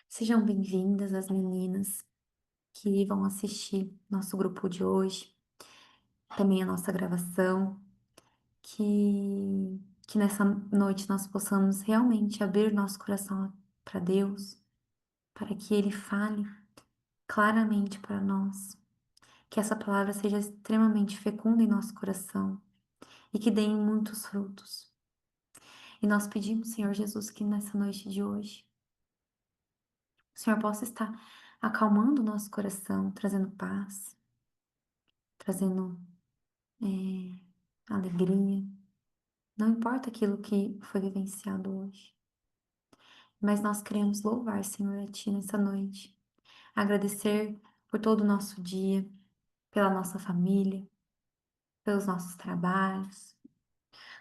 Sejam bem-vindas as meninas que vão assistir nosso grupo de hoje, também a nossa gravação, que nessa noite nós possamos realmente abrir nosso coração para Deus, para que Ele fale claramente para nós, que essa palavra seja extremamente fecunda em nosso coração e que dê muitos frutos. E nós pedimos, Senhor Jesus, que nessa noite de hoje o Senhor possa estar acalmando o nosso coração, trazendo paz, trazendo alegria. Não importa aquilo que foi vivenciado hoje, mas nós queremos louvar, Senhor, a Ti nessa noite. Agradecer por todo o nosso dia, pela nossa família, pelos nossos trabalhos.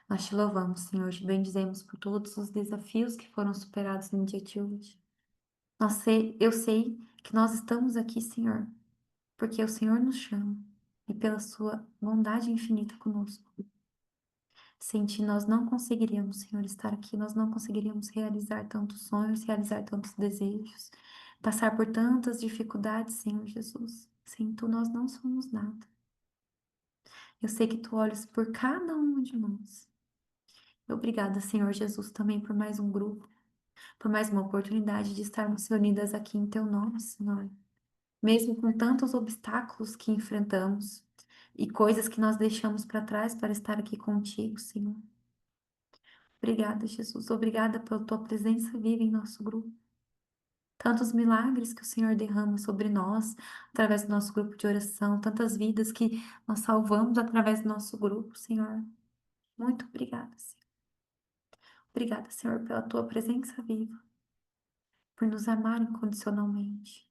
Nós te louvamos, Senhor, te bendizemos por todos os desafios que foram superados no dia de hoje. Eu sei que nós estamos aqui, Senhor, porque o Senhor nos chama e pela Sua bondade infinita conosco. Sem ti, nós não conseguiríamos, Senhor, estar aqui, nós não conseguiríamos realizar tantos sonhos, realizar tantos desejos, passar por tantas dificuldades, Senhor Jesus. Sem tu, nós não somos nada. Eu sei que tu olhas por cada um de nós. Obrigada, Senhor Jesus, também por mais um grupo, por mais uma oportunidade de estarmos reunidas aqui em teu nome, Senhor. Mesmo com tantos obstáculos que enfrentamos e coisas que nós deixamos para trás para estar aqui contigo, Senhor. Obrigada, Jesus. Obrigada pela tua presença viva em nosso grupo. Tantos milagres que o Senhor derrama sobre nós, através do nosso grupo de oração, tantas vidas que nós salvamos através do nosso grupo, Senhor. Muito obrigada, Senhor. Obrigada, Senhor, pela tua presença viva, por nos amar incondicionalmente.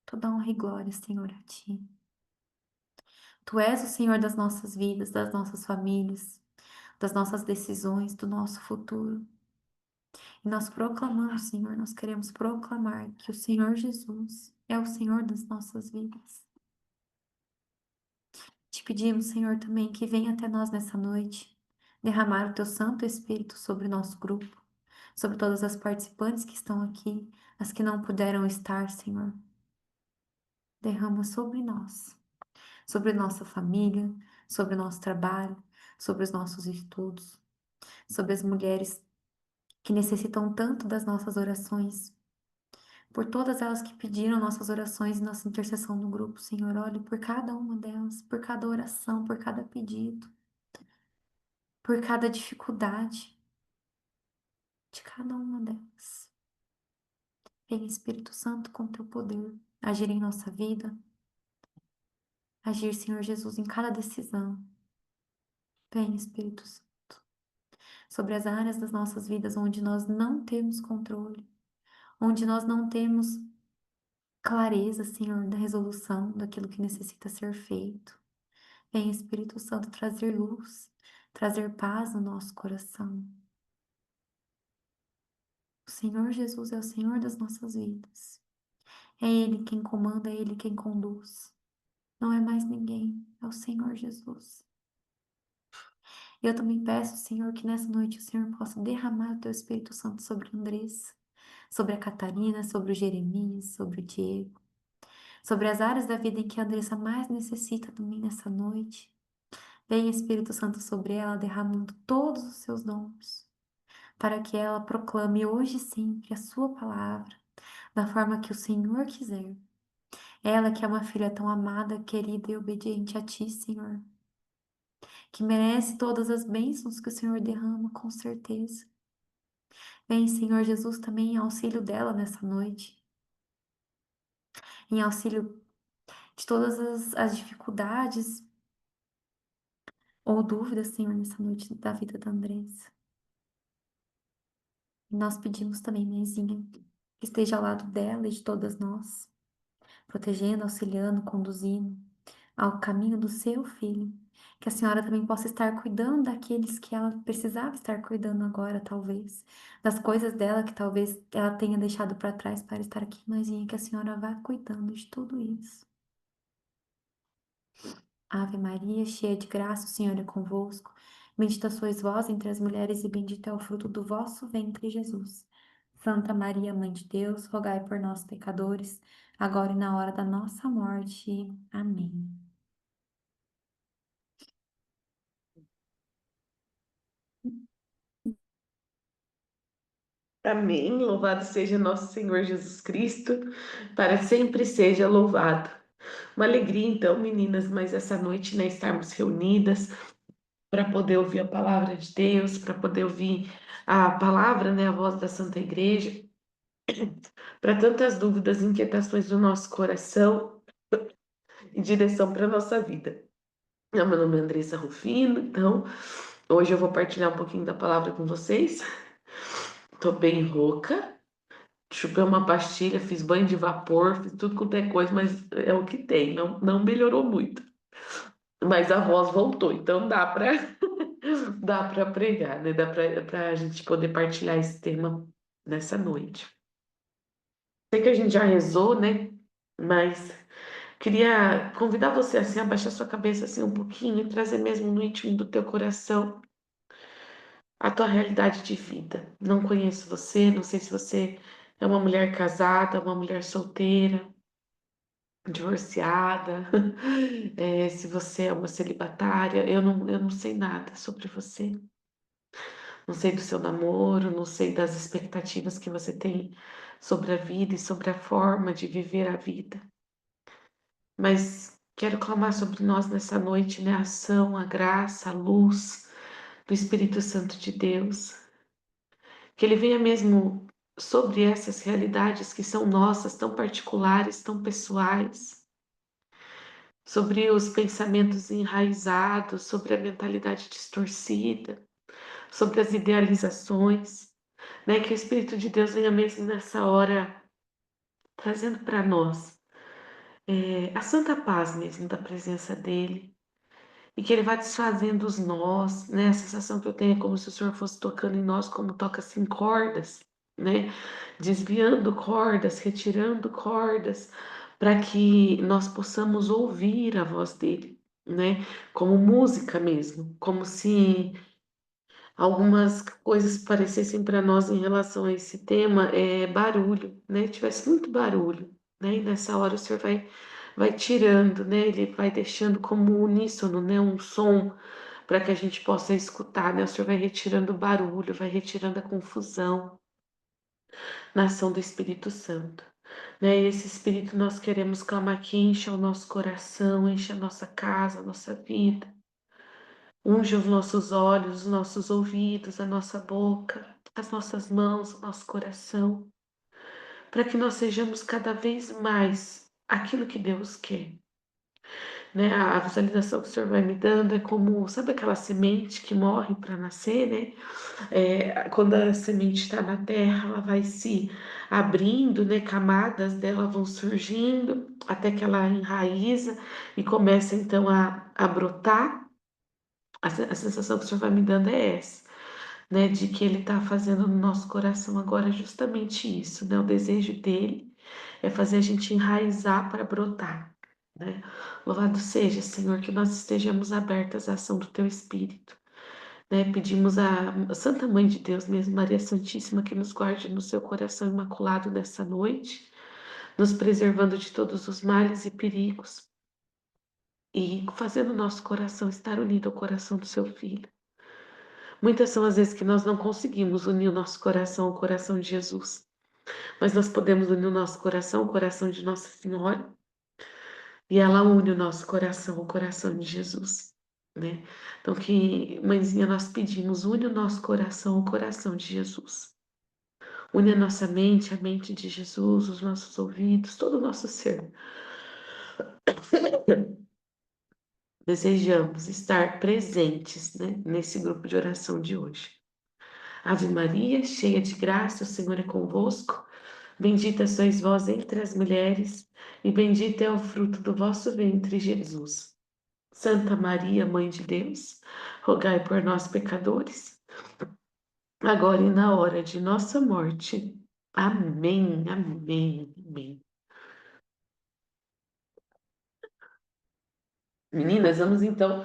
Toda honra e glória, Senhor, a ti. Tu és o Senhor das nossas vidas, das nossas famílias, das nossas decisões, do nosso futuro. E nós proclamamos, Senhor, nós queremos proclamar que o Senhor Jesus é o Senhor das nossas vidas. Te pedimos, Senhor, também que venha até nós nessa noite, derramar o teu Santo Espírito sobre o nosso grupo, sobre todas as participantes que estão aqui, as que não puderam estar, Senhor. Derrama sobre nossa família, sobre o nosso trabalho, sobre os nossos estudos, sobre as mulheres que necessitam tanto das nossas orações. Por todas elas que pediram nossas orações e nossa intercessão no grupo, Senhor, olhe por cada uma delas, por cada oração, por cada pedido, por cada dificuldade de cada uma delas. Vem, Espírito Santo, com teu poder, agir em nossa vida, agir, Senhor Jesus, em cada decisão. Vem, Espírito Santo, sobre as áreas das nossas vidas onde nós não temos controle, onde nós não temos clareza, Senhor, da resolução daquilo que necessita ser feito. Vem, Espírito Santo, trazer luz, trazer paz no nosso coração. O Senhor Jesus é o Senhor das nossas vidas. É Ele quem comanda, é Ele quem conduz. Não é mais ninguém, é o Senhor Jesus. E eu também peço, Senhor, que nessa noite o Senhor possa derramar o Teu Espírito Santo sobre a Andressa, sobre a Catarina, sobre o Jeremias, sobre o Diego, sobre as áreas da vida em que a Andressa mais necessita também nessa noite. Vem, Espírito Santo, sobre ela, derramando todos os seus dons, para que ela proclame hoje e sempre a sua palavra, da forma que o Senhor quiser. Ela que é uma filha tão amada, querida e obediente a Ti, Senhor, que merece todas as bênçãos que o Senhor derrama, com certeza. Vem, Senhor Jesus, também em auxílio dela nessa noite, em auxílio de todas as dificuldades ou dúvidas, Senhor, nessa noite da vida da Andressa. E nós pedimos também, Mãezinha, que esteja ao lado dela e de todas nós, protegendo, auxiliando, conduzindo ao caminho do seu filho. Que a senhora também possa estar cuidando daqueles que ela precisava estar cuidando agora, talvez. Das coisas dela que talvez ela tenha deixado para trás para estar aqui, mãezinha. Que a senhora vá cuidando de tudo isso. Ave Maria, cheia de graça, o Senhor é convosco. Bendita sois vós entre as mulheres, e bendito é o fruto do vosso ventre, Jesus. Santa Maria, Mãe de Deus, rogai por nós, pecadores, agora e na hora da nossa morte. Amém. Amém. Louvado seja nosso Senhor Jesus Cristo, para sempre seja louvado. Uma alegria, então, meninas, mas essa noite, né, estarmos reunidas para poder ouvir a palavra de Deus, para poder ouvir a palavra, né, a voz da Santa Igreja, para tantas dúvidas e inquietações do nosso coração e direção para a nossa vida. Meu nome é Andressa Rufino, então hoje eu vou partilhar um pouquinho da palavra com vocês. Tô bem rouca, chupei uma pastilha, fiz banho de vapor, fiz tudo quanto é coisa, mas é o que tem, não melhorou muito. Mas a voz voltou, então dá para dá para pregar, né? Dá para a gente poder partilhar esse tema nessa noite. Sei que a gente já rezou, né? Mas queria convidar você assim, a baixar sua cabeça assim um pouquinho e trazer mesmo no íntimo do teu coração a tua realidade de vida. Não conheço você, não sei se você é uma mulher casada, uma mulher solteira, divorciada, se você é uma celibatária, eu não sei nada sobre você. Não sei do seu namoro, não sei das expectativas que você tem sobre a vida e sobre a forma de viver a vida. Mas quero clamar sobre nós nessa noite, né? A ação, a graça, a luz do Espírito Santo de Deus. Que ele venha mesmo sobre essas realidades que são nossas, tão particulares, tão pessoais, sobre os pensamentos enraizados, sobre a mentalidade distorcida, sobre as idealizações, né? Que o Espírito de Deus venha mesmo nessa hora trazendo para nós a santa paz mesmo da presença dele. E que ele vá desfazendo os nós, né? A sensação que eu tenho é como se o Senhor fosse tocando em nós, como toca assim cordas, né? Desviando cordas, retirando cordas, para que nós possamos ouvir a voz dele, né? Como música mesmo, como se algumas coisas parecessem para nós em relação a esse tema barulho, né? Tivesse muito barulho, né? E nessa hora o Senhor vai tirando, né? Ele vai deixando como uníssono, né? Um som para que a gente possa escutar, né? O Senhor vai retirando o barulho, vai retirando a confusão na ação do Espírito Santo. Né? E esse Espírito nós queremos clamar que encha o nosso coração, encha a nossa casa, a nossa vida. Unge os nossos olhos, os nossos ouvidos, a nossa boca, as nossas mãos, o nosso coração, para que nós sejamos cada vez mais aquilo que Deus quer. Né? A visualização que o Senhor vai me dando é como, sabe aquela semente que morre para nascer, né? Quando a semente está na terra, ela vai se abrindo, né? Camadas dela vão surgindo até que ela enraiza e começa então a brotar. A sensação que o Senhor vai me dando é essa, né? De que Ele está fazendo no nosso coração agora justamente isso, né? O desejo dele é fazer a gente enraizar para brotar, né? Louvado seja, Senhor, que nós estejamos abertas à ação do Teu Espírito, né? Pedimos à Santa Mãe de Deus mesmo, Maria Santíssima, que nos guarde no seu coração imaculado nessa noite, nos preservando de todos os males e perigos e fazendo o nosso coração estar unido ao coração do seu Filho. Muitas são as vezes que nós não conseguimos unir o nosso coração ao coração de Jesus, mas nós podemos unir o nosso coração ao coração de Nossa Senhora, e ela une o nosso coração ao coração de Jesus, né? Então, que, mãezinha, nós pedimos, une o nosso coração ao coração de Jesus. Une a nossa mente, a mente de Jesus, os nossos ouvidos, todo o nosso ser. Desejamos estar presentes, né, nesse grupo de oração de hoje. Ave Maria, cheia de graça, o Senhor é convosco. Bendita sois vós entre as mulheres, e bendito é o fruto do vosso ventre, Jesus. Santa Maria, Mãe de Deus, rogai por nós, pecadores, agora e na hora de nossa morte. Amém, amém, amém. Meninas, vamos então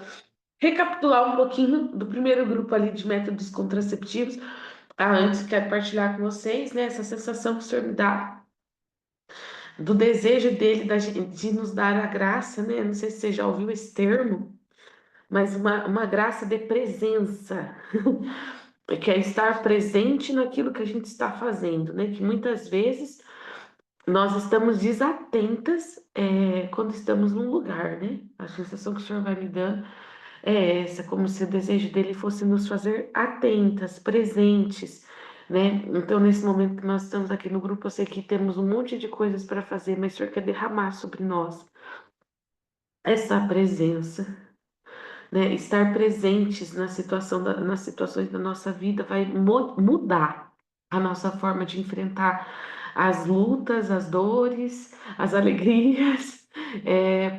recapitular um pouquinho do primeiro grupo ali de métodos contraceptivos. Antes quero partilhar com vocês, né, essa sensação que o Senhor me dá do desejo dele de nos dar a graça, né? Não sei se você já ouviu esse termo, mas uma graça de presença, que é estar presente naquilo que a gente está fazendo, né? Que muitas vezes nós estamos desatentas quando estamos num lugar, né? A sensação que o Senhor vai me dando é essa, como se o desejo dele fosse nos fazer atentas, presentes, né? Então, nesse momento que nós estamos aqui no grupo, eu sei que temos um monte de coisas para fazer, mas o Senhor quer derramar sobre nós essa presença, né? Estar presentes na nas situações da nossa vida vai mudar a nossa forma de enfrentar as lutas, as dores, as alegrias,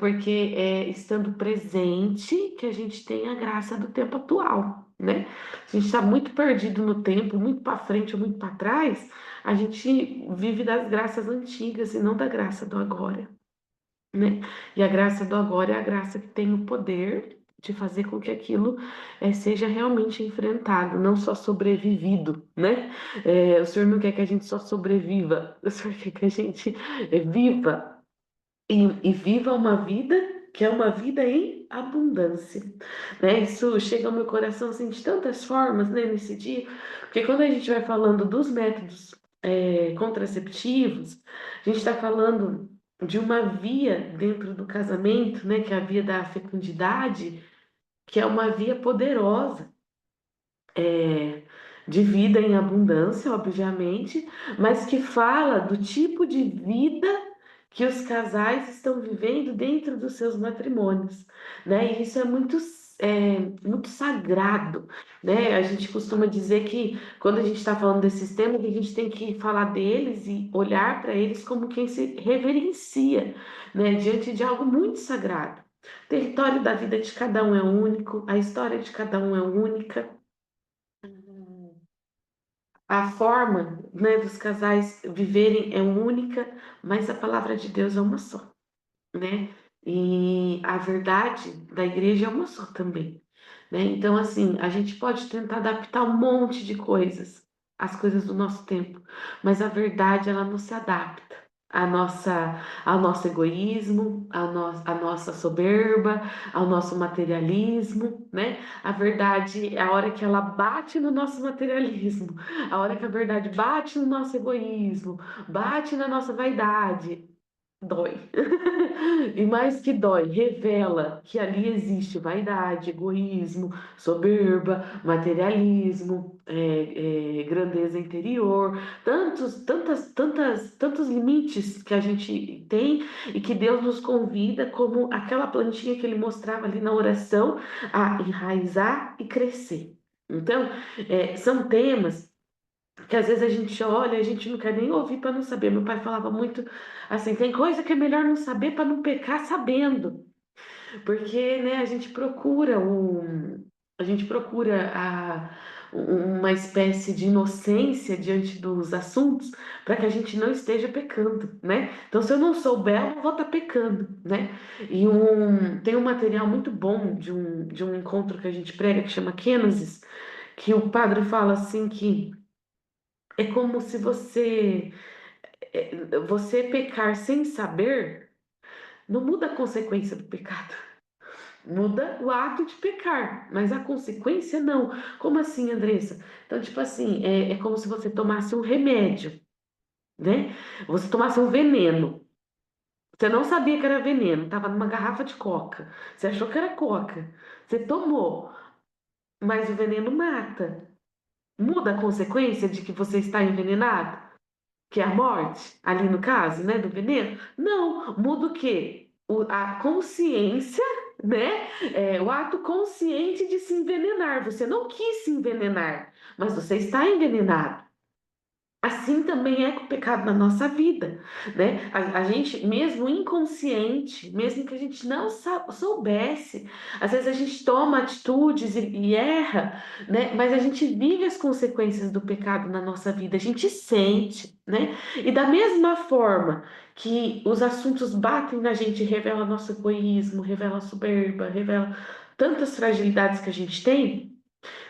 porque é estando presente que a gente tem a graça do tempo atual, né? Se a gente está muito perdido no tempo, muito para frente ou muito para trás, a gente vive das graças antigas e não da graça do agora, né? E a graça do agora é a graça que tem o poder de fazer com que aquilo seja realmente enfrentado, não só sobrevivido, né? O Senhor não quer que a gente só sobreviva, o Senhor quer que a gente viva e viva uma vida que é uma vida em abundância, né? Isso chega ao meu coração assim, de tantas formas, né, nesse dia, porque quando a gente vai falando dos métodos contraceptivos, a gente está falando de uma via dentro do casamento, né, que é a via da fecundidade, que é uma via poderosa, é, de vida em abundância, obviamente, mas que fala do tipo de vida que os casais estão vivendo dentro dos seus matrimônios, né? E isso muito sagrado, né? A gente costuma dizer que quando a gente está falando desses temas, a gente tem que falar deles e olhar para eles como quem se reverencia, né? Diante de algo muito sagrado. O território da vida de cada um é único, a história de cada um é única. A forma, né, dos casais viverem é única, mas a palavra de Deus é uma só, né? E a verdade da igreja é uma só também, né? Então, assim, a gente pode tentar adaptar um monte de coisas, as coisas do nosso tempo, mas a verdade, ela não se adapta ao nosso egoísmo, à nossa soberba, ao nosso materialismo, né? A verdade, a hora que ela bate no nosso materialismo, a hora que a verdade bate no nosso egoísmo, bate na nossa vaidade, dói. E mais que dói, revela que ali existe vaidade, egoísmo, soberba, materialismo, grandeza interior, tantos limites que a gente tem e que Deus nos convida, como aquela plantinha que ele mostrava ali na oração, a enraizar e crescer. Então, são temas que às vezes a gente olha, a gente não quer nem ouvir para não saber. Meu pai falava muito assim: tem coisa que é melhor não saber para não pecar sabendo, porque, né, a gente procura uma espécie de inocência diante dos assuntos para que a gente não esteja pecando, né? Então, se eu não souber, eu não vou estar pecando, né? Tem um material muito bom de um encontro que a gente prega que chama Kênesis, que o padre fala assim que é como se você pecar sem saber, não muda a consequência do pecado. Muda o ato de pecar, mas a consequência não. Como assim, Andressa? Então, tipo assim, é como se você tomasse um remédio, né? Você tomasse um veneno. Você não sabia que era veneno, estava numa garrafa de coca. Você achou que era coca. Você tomou, mas o veneno mata. Muda a consequência de que você está envenenado? Que é a morte, ali no caso, né, do veneno? Não, muda o quê? A consciência, né? O ato consciente de se envenenar. Você não quis se envenenar, mas você está envenenado. Assim também é com o pecado na nossa vida, né? A gente, mesmo inconsciente, mesmo que a gente não soubesse, às vezes a gente toma atitudes e erra, né? Mas a gente vive as consequências do pecado na nossa vida, a gente sente, né? E da mesma forma que os assuntos batem na gente, revela nosso egoísmo, revela a soberba, revela tantas fragilidades que a gente tem,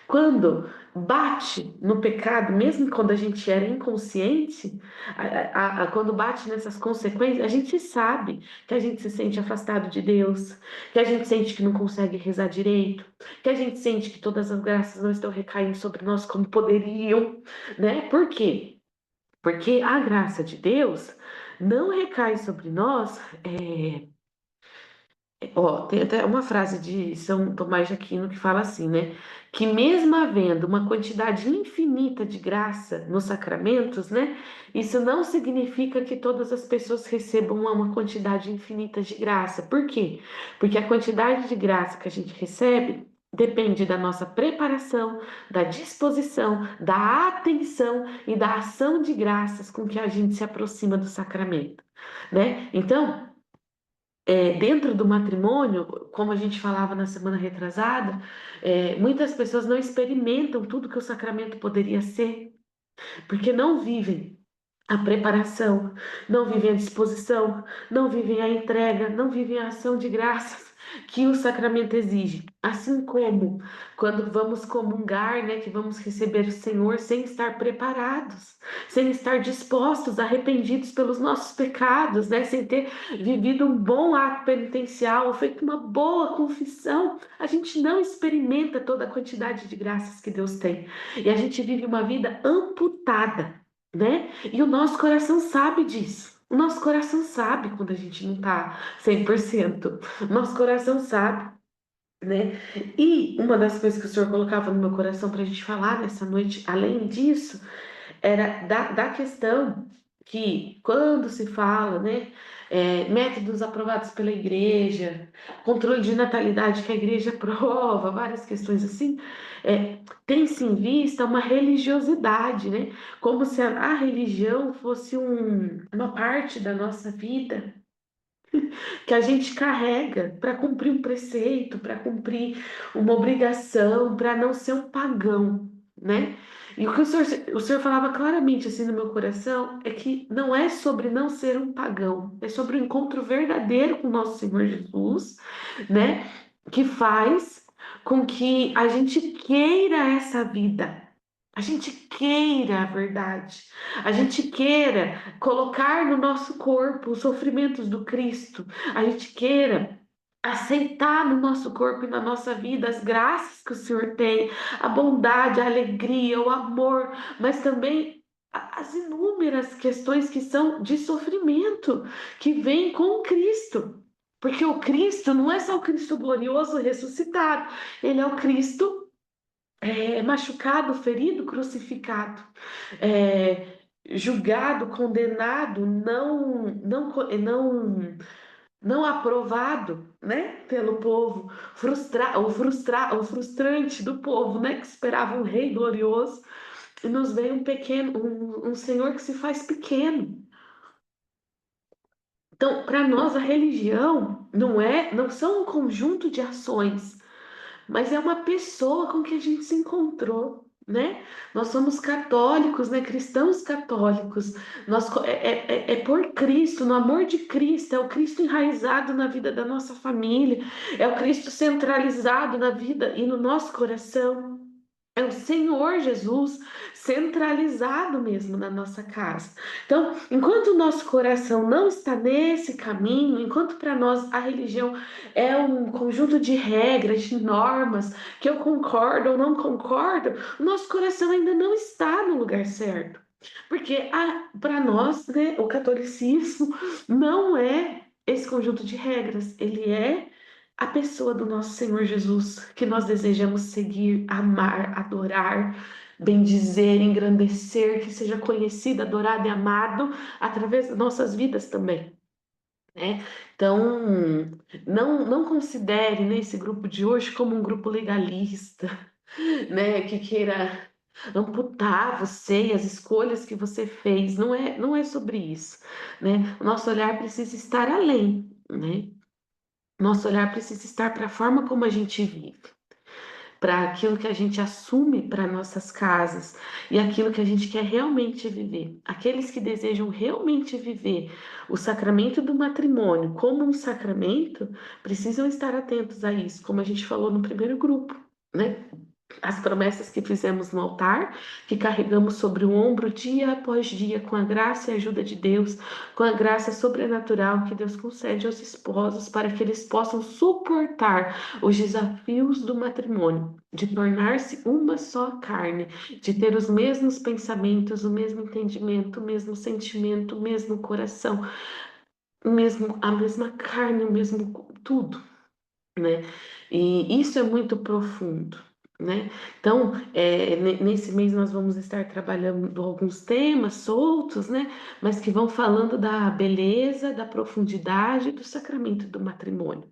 quando bate no pecado, mesmo quando a gente era inconsciente, quando bate nessas consequências, a gente sabe que a gente se sente afastado de Deus, que a gente sente que não consegue rezar direito, que a gente sente que todas as graças não estão recaindo sobre nós como poderiam, né? Por quê? Porque a graça de Deus não recai sobre nós. Ó, tem até uma frase de São Tomás de Aquino que fala assim, né? Que mesmo havendo uma quantidade infinita de graça nos sacramentos, né? Isso não significa que todas as pessoas recebam uma quantidade infinita de graça. Por quê? Porque a quantidade de graça que a gente recebe depende da nossa preparação, da disposição, da atenção e da ação de graças com que a gente se aproxima do sacramento, né? Então, dentro do matrimônio, como a gente falava na semana retrasada, muitas pessoas não experimentam tudo que o sacramento poderia ser, porque não vivem a preparação, não vivem a disposição, não vivem a entrega, não vivem a ação de graças que o sacramento exige. Assim como quando vamos comungar, né, que vamos receber o Senhor sem estar preparados, sem estar dispostos, arrependidos pelos nossos pecados, né, sem ter vivido um bom ato penitencial, feito uma boa confissão, a gente não experimenta toda a quantidade de graças que Deus tem. E a gente vive uma vida amputada, né? E o nosso coração sabe disso. O nosso coração sabe quando a gente não tá 100%. O nosso coração sabe, né? E uma das coisas que o Senhor colocava no meu coração para a gente falar nessa noite, além disso, era da questão que, quando se fala, né, métodos aprovados pela igreja, controle de natalidade que a igreja aprova, várias questões assim, tem-se em vista uma religiosidade, né, como se a religião fosse uma parte da nossa vida que a gente carrega para cumprir um preceito, para cumprir uma obrigação, para não ser um pagão, né? E o senhor falava claramente assim no meu coração é que não é sobre não ser um pagão, é sobre o encontro verdadeiro com o nosso Senhor Jesus, né? Que faz com que a gente queira essa vida. A gente queira a verdade, a gente queira colocar no nosso corpo os sofrimentos do Cristo, a gente queira aceitar no nosso corpo e na nossa vida as graças que o Senhor tem, a bondade, a alegria, o amor, mas também as inúmeras questões que são de sofrimento que vêm com o Cristo. Porque o Cristo não é só o Cristo glorioso ressuscitado, ele é o Cristo machucado, ferido, crucificado, julgado, condenado, não aprovado, né, pelo povo, o frustrante do povo, né, que esperava um rei glorioso, e nos veio um Senhor que se faz pequeno. Então, para nós a religião não são um conjunto de ações, mas é uma pessoa com que a gente se encontrou, né? Nós somos católicos, né? Cristãos católicos. É por Cristo, no amor de Cristo, é o Cristo enraizado na vida da nossa família, é o Cristo centralizado na vida e no nosso coração. É o Senhor Jesus centralizado mesmo na nossa casa. Então, enquanto o nosso coração não está nesse caminho, enquanto para nós a religião é um conjunto de regras, de normas, que eu concordo ou não concordo, o nosso coração ainda não está no lugar certo. Porque para nós, né, o catolicismo não é esse conjunto de regras, ele é a pessoa do nosso Senhor Jesus, que nós desejamos seguir, amar, adorar, bendizer, engrandecer, que seja conhecido, adorado e amado através das nossas vidas também, né? Então, não considere, né, esse grupo de hoje como um grupo legalista, né, que queira amputar você e as escolhas que você fez. Não é sobre isso, né? O nosso olhar precisa estar além, né? Nosso olhar precisa estar para a forma como a gente vive, para aquilo que a gente assume para nossas casas e aquilo que a gente quer realmente viver. Aqueles que desejam realmente viver o sacramento do matrimônio como um sacramento precisam estar atentos a isso, como a gente falou no primeiro grupo, né? As promessas que fizemos no altar, que carregamos sobre o ombro dia após dia, com a graça e ajuda de Deus, com a graça sobrenatural que Deus concede aos esposos, para que eles possam suportar os desafios do matrimônio, de tornar-se uma só carne, de ter os mesmos pensamentos, o mesmo entendimento, o mesmo sentimento, o mesmo coração, a mesma carne, o mesmo tudo, né? E isso é muito profundo, né? Então, nesse mês nós vamos estar trabalhando alguns temas soltos, né? Mas que vão falando da beleza, da profundidade do sacramento do matrimônio,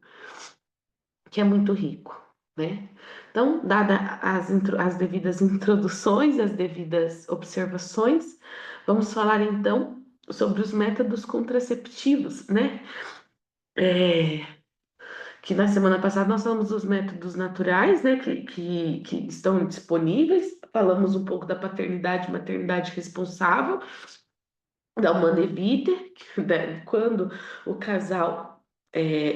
que é muito rico, né? Então, dada as devidas introduções, as devidas observações, vamos falar então sobre os métodos contraceptivos, né? É, que na semana passada nós falamos dos métodos naturais, né, que estão disponíveis, falamos um pouco da paternidade e maternidade responsável, da Humana-Ebiter, quando o casal,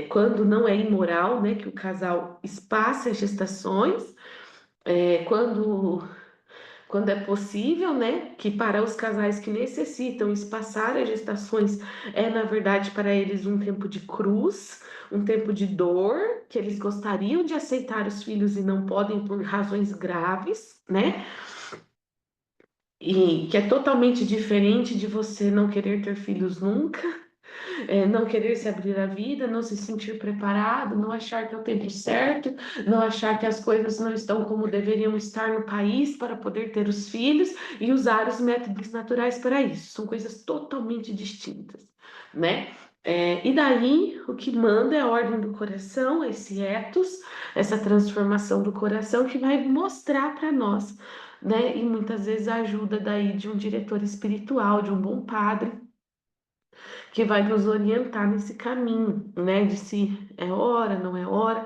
quando não é imoral, né, que o casal espaça as gestações, quando é possível, né? Que para os casais que necessitam espaçar as gestações é, na verdade, para eles um tempo de cruz, um tempo de dor, que eles gostariam de aceitar os filhos e não podem por razões graves, né? E que é totalmente diferente de você não querer ter filhos nunca, não querer se abrir à vida, não se sentir preparado, não achar que é o tempo certo, não achar que as coisas não estão como deveriam estar no país para poder ter os filhos e usar os métodos naturais para isso. São coisas totalmente distintas, né? E daí o que manda é a ordem do coração, esse ethos, essa transformação do coração que vai mostrar para nós, né? E muitas vezes a ajuda daí de um diretor espiritual, de um bom padre que vai nos orientar nesse caminho, né? De se é hora, não é hora.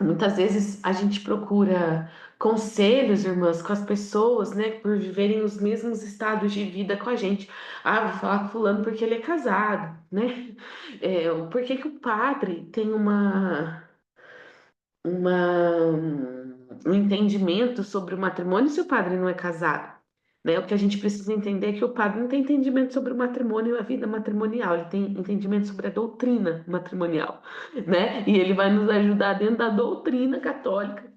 Muitas vezes a gente procura conselhos, irmãs, com as pessoas, né? Por viverem os mesmos estados de vida com a gente. Ah, vou falar com fulano porque ele é casado, né? Por que que o padre tem um entendimento sobre o matrimônio se o padre não é casado, né? O que a gente precisa entender é que o padre não tem entendimento sobre o matrimônio e a vida matrimonial, ele tem entendimento sobre a doutrina matrimonial, né? E ele vai nos ajudar dentro da doutrina católica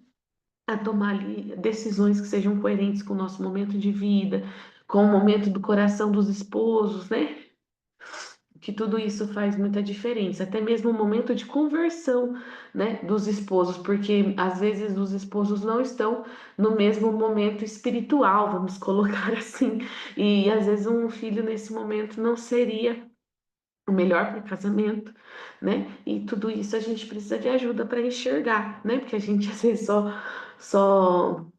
a tomar ali decisões que sejam coerentes com o nosso momento de vida, com o momento do coração dos esposos, né? Que tudo isso faz muita diferença, até mesmo o momento de conversão, né, dos esposos, porque às vezes os esposos não estão no mesmo momento espiritual, vamos colocar assim, e às vezes um filho nesse momento não seria o melhor para o casamento, né? E tudo isso a gente precisa de ajuda para enxergar, né? Porque a gente às vezes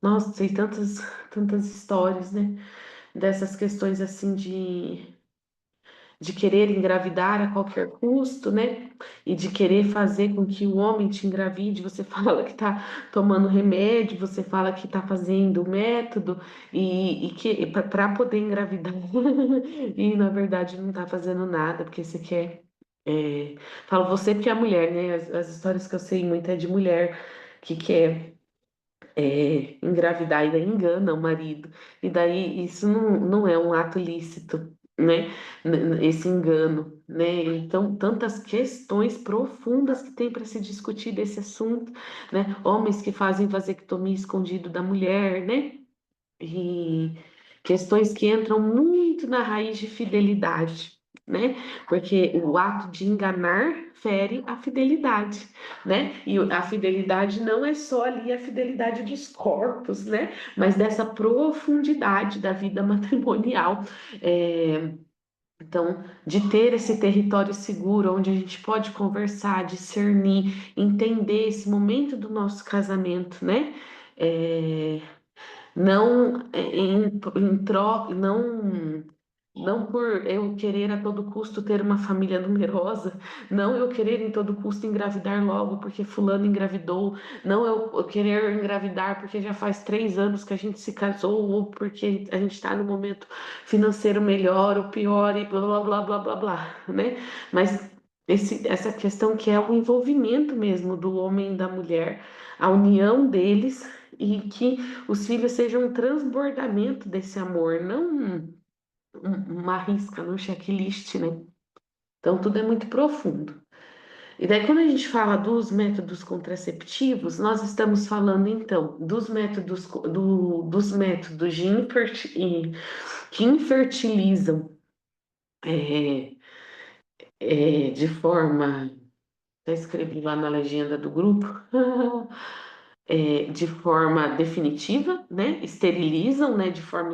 nossa, sei tantas histórias, né? Dessas questões assim de querer engravidar a qualquer custo, né? E de querer fazer com que o homem te engravide, você fala que está tomando remédio, você fala que está fazendo o método e que para poder engravidar e na verdade não está fazendo nada porque você quer. Falo você porque é mulher, né? As histórias que eu sei muito é de mulher que quer engravidar e daí engana o marido. E daí isso não é um ato lícito, né? Esse engano, né? Então, tantas questões profundas que tem para se discutir desse assunto, né? Homens que fazem vasectomia escondido da mulher, né? E questões que entram muito na raiz de fidelidade, né? Porque o ato de enganar fere a fidelidade, né? E a fidelidade não é só ali a fidelidade dos corpos, né? Mas dessa profundidade da vida matrimonial. É, então, de ter esse território seguro onde a gente pode conversar, discernir, entender esse momento do nosso casamento, né? É, não em troca, não Não por eu querer a todo custo ter uma família numerosa, não eu querer em todo custo engravidar logo porque fulano engravidou, não eu querer engravidar porque já faz 3 anos que a gente se casou ou porque a gente está no momento financeiro melhor ou pior e blá blá blá blá blá blá, né? Mas essa questão que é o envolvimento mesmo do homem e da mulher, a união deles e que os filhos sejam um transbordamento desse amor, não uma risca no checklist, né? Então, tudo é muito profundo. E daí, quando a gente fala dos métodos contraceptivos, nós estamos falando, então, dos métodos que infertilizam é, de forma. Já escrevi lá na legenda do grupo. De forma definitiva, né? Esterilizam, né? De forma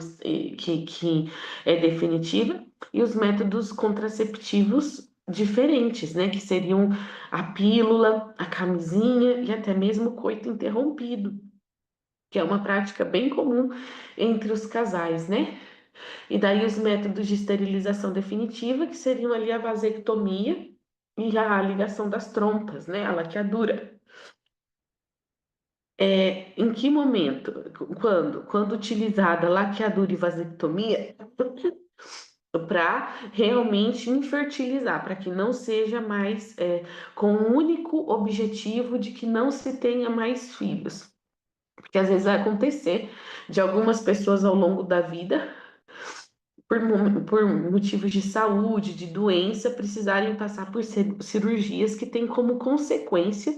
que é definitiva, e os métodos contraceptivos diferentes, né? Que seriam a pílula, a camisinha e até mesmo o coito interrompido, que é uma prática bem comum entre os casais, né? E daí os métodos de esterilização definitiva, que seriam ali a vasectomia e a ligação das trompas, né? A laqueadura. Em que momento? Quando utilizada laqueadura e vasectomia para realmente infertilizar, para que não seja mais com o único objetivo de que não se tenha mais filhos. Porque às vezes vai acontecer de algumas pessoas ao longo da vida, por motivos de saúde, de doença, precisarem passar por cirurgias que têm como consequência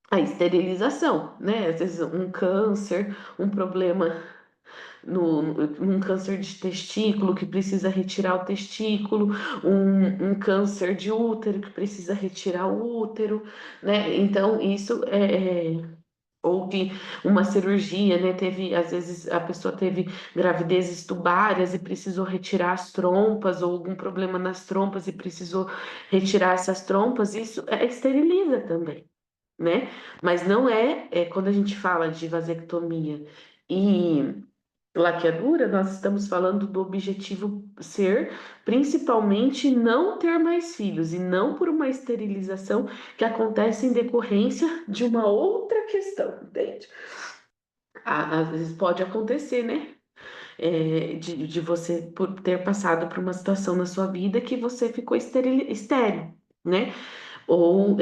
a esterilização, né? Às vezes um câncer, um problema num câncer de testículo que precisa retirar o testículo, um câncer de útero que precisa retirar o útero, né? Então, isso ou que uma cirurgia, né? Às vezes a pessoa teve gravidezes tubárias e precisou retirar as trompas, ou algum problema nas trompas e precisou retirar essas trompas, isso esteriliza também, né? Mas não quando a gente fala de vasectomia e laqueadura, nós estamos falando do objetivo ser principalmente não ter mais filhos e não por uma esterilização que acontece em decorrência de uma outra questão, entende? Às vezes pode acontecer, né? De você por ter passado por uma situação na sua vida que você ficou estéril, né? Ou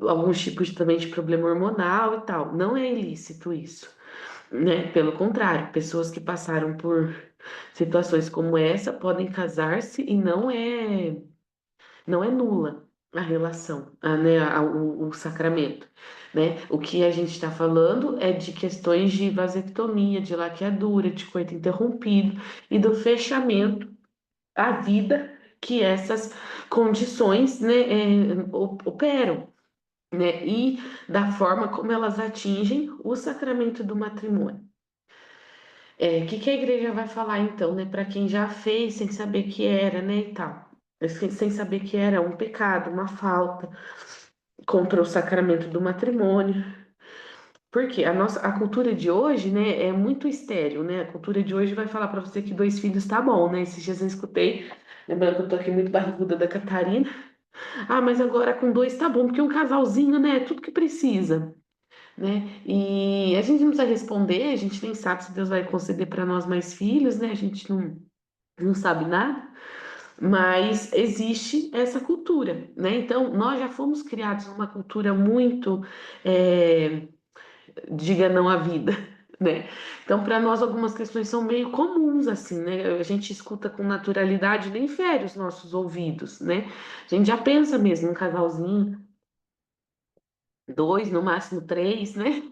alguns tipos também de problema hormonal e tal. Não é ilícito isso, né? Pelo contrário, pessoas que passaram por situações como essa podem casar-se e não é nula a relação, né? O sacramento, né? O que a gente está falando é de questões de vasectomia, de laqueadura, de coito interrompido e do fechamento à vida que essas condições, né, operam, né? E da forma como elas atingem o sacramento do matrimônio. Que a igreja vai falar então, né? Para quem já fez sem saber que era, né? E tal. Sem saber que era um pecado, uma falta contra o sacramento do matrimônio. Porque a cultura de hoje, né, é muito estéril, né? A cultura de hoje vai falar para você que 2 filhos tá bom, né? Esses dias eu escutei, lembrando que eu tô aqui muito barriguda da Catarina. Ah, mas agora com 2 tá bom, porque um casalzinho, né? É tudo que precisa, né? E a gente não precisa responder, a gente nem sabe se Deus vai conceder para nós mais filhos, né? A gente não sabe nada, mas existe essa cultura, né? Então, nós já fomos criados numa cultura muito, é, diga não à vida, né? Então, para nós, algumas questões são meio comuns, assim, né? A gente escuta com naturalidade, nem fere os nossos ouvidos, né? A gente já pensa mesmo um casalzinho, 2, no máximo 3, né?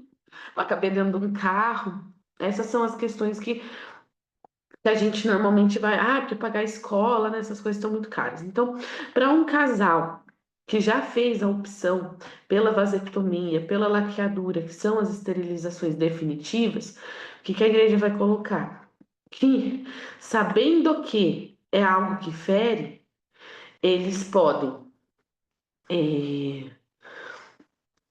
Para caber dentro de um carro. Essas são as questões que a gente normalmente vai, porque pagar a escola, né, essas coisas estão muito caras. Então, para um casal que já fez a opção pela vasectomia, pela laqueadura, que são as esterilizações definitivas, o que a igreja vai colocar? Que, sabendo que é algo que fere, eles podem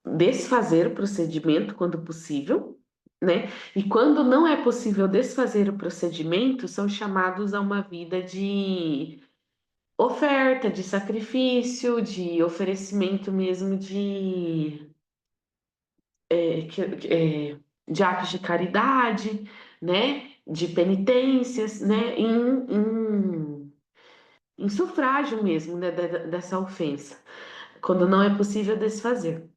desfazer o procedimento quando possível, né? E quando não é possível desfazer o procedimento, são chamados a uma vida de oferta, de sacrifício, de oferecimento mesmo de atos de caridade, né? De penitências, né? Em sufrágio mesmo, né? Dessa ofensa, quando não é possível desfazer.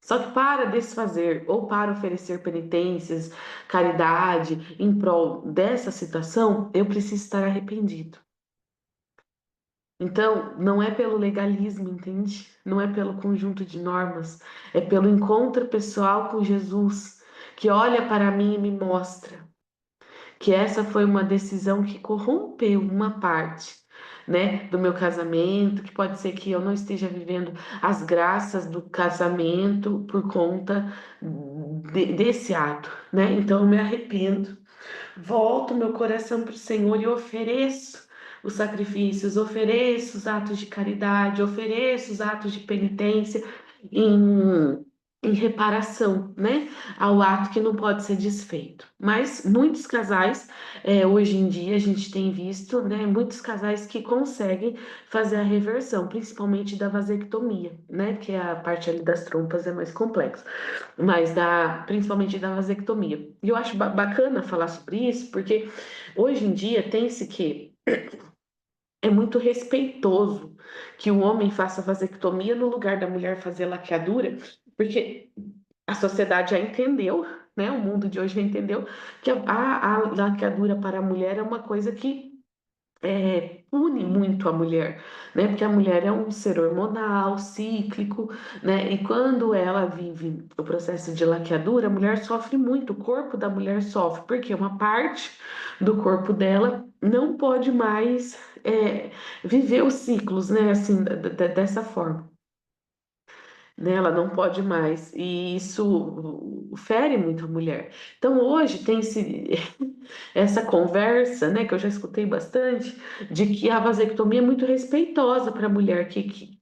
Só que para desfazer ou para oferecer penitências, caridade em prol dessa situação, eu preciso estar arrependido. Então, não é pelo legalismo, entende? Não é pelo conjunto de normas, é pelo encontro pessoal com Jesus, que olha para mim e me mostra que essa foi uma decisão que corrompeu uma parte, né, do meu casamento, que pode ser que eu não esteja vivendo as graças do casamento por conta desse ato, né? Então eu me arrependo. Volto meu coração para o Senhor e ofereço os sacrifícios, ofereço os atos de caridade, ofereço os atos de penitência em, em reparação, né, ao ato que não pode ser desfeito. Mas muitos casais, hoje em dia, a gente tem visto, né, muitos casais que conseguem fazer a reversão, principalmente da vasectomia, né, que é a parte ali das trompas é mais complexa mas principalmente da vasectomia. E eu acho bacana falar sobre isso, porque hoje em dia tem-se que é muito respeitoso que o homem faça vasectomia no lugar da mulher fazer laqueadura, porque a sociedade já entendeu, né? O mundo de hoje já entendeu que a laqueadura para a mulher é uma coisa que pune muito a mulher, né? Porque a mulher é um ser hormonal, cíclico, né? E quando ela vive o processo de laqueadura, a mulher sofre muito, o corpo da mulher sofre, porque uma parte do corpo dela não pode mais viver os ciclos, né? Assim, dessa forma. Né? Ela não pode mais, e isso fere muito a mulher. Então, hoje tem-se essa conversa, né, que eu já escutei bastante, de que a vasectomia é muito respeitosa para a mulher, que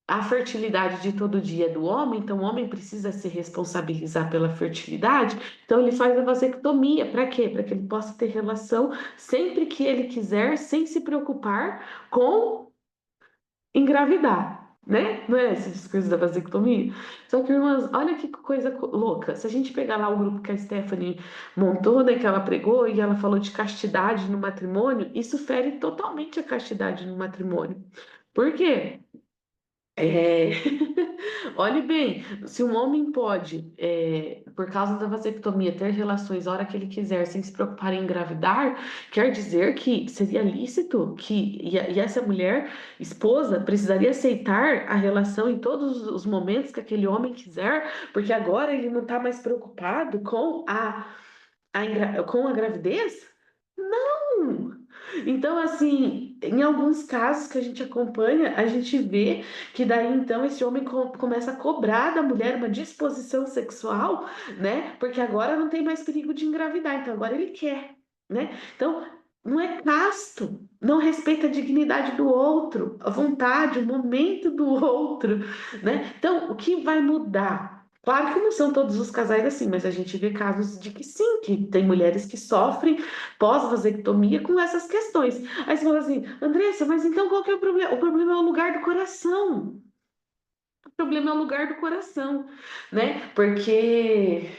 a fertilidade de todo dia é do homem, então o homem precisa se responsabilizar pela fertilidade, então ele faz a vasectomia. Para quê? Para que ele possa ter relação sempre que ele quiser, sem se preocupar com engravidar, né? Não é esse discurso da vasectomia? Só que, irmãs, olha que coisa louca. Se a gente pegar lá o grupo que a Stephanie montou, né, que ela pregou e ela falou de castidade no matrimônio, isso fere totalmente a castidade no matrimônio. Por quê? É, olhe bem, se um homem pode, por causa da vasectomia, ter relações a hora que ele quiser, sem se preocupar em engravidar, quer dizer que seria lícito e essa mulher, esposa, precisaria aceitar a relação em todos os momentos que aquele homem quiser, porque agora ele não está mais preocupado com com a gravidez? Não! Então, assim, em alguns casos que a gente acompanha, a gente vê que daí então esse homem começa a cobrar da mulher uma disposição sexual, né? Porque agora não tem mais perigo de engravidar, então agora ele quer, né? Então, não é casto, não respeita a dignidade do outro, a vontade, o momento do outro, né? Então, o que vai mudar? Claro que não são todos os casais assim, mas a gente vê casos de que sim, que tem mulheres que sofrem pós-vasectomia com essas questões. Aí você fala assim, Andressa, mas então qual que é o problema? O problema é o lugar do coração. O problema é o lugar do coração, né? Porque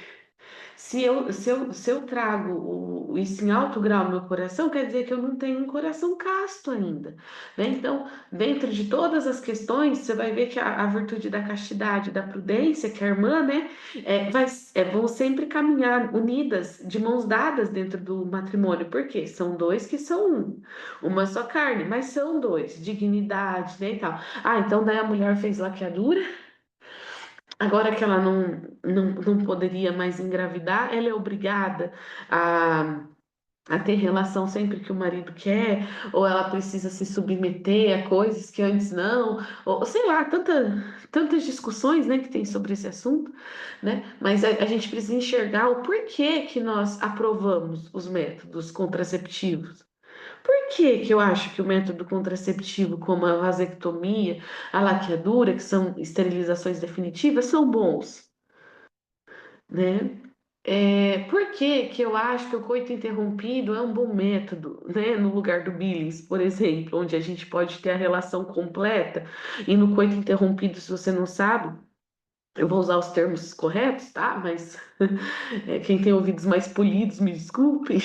se eu trago isso em alto grau no meu coração, quer dizer que eu não tenho um coração casto ainda, né? Então, dentro de todas as questões, você vai ver que a virtude da castidade, da prudência, que a irmã, né, vão sempre caminhar unidas, de mãos dadas dentro do matrimônio, porque são dois que são um, uma só carne, mas são dois, dignidade, né, e tal. Ah, então daí a mulher fez laqueadura. Agora que ela não poderia mais engravidar, ela é obrigada a ter relação sempre que o marido quer, ou ela precisa se submeter a coisas que antes não, ou sei lá, tantas discussões, né, que tem sobre esse assunto, né? Mas a gente precisa enxergar o porquê que nós aprovamos os métodos contraceptivos. Por que que eu acho que o método contraceptivo, como a vasectomia, a laqueadura, que são esterilizações definitivas, são bons? né? Por que que eu acho que o coito interrompido é um bom método, né? No lugar do Billings, por exemplo, onde a gente pode ter a relação completa, e no coito interrompido, se você não sabe, eu vou usar os termos corretos, tá? Mas quem tem ouvidos mais polidos, me desculpe.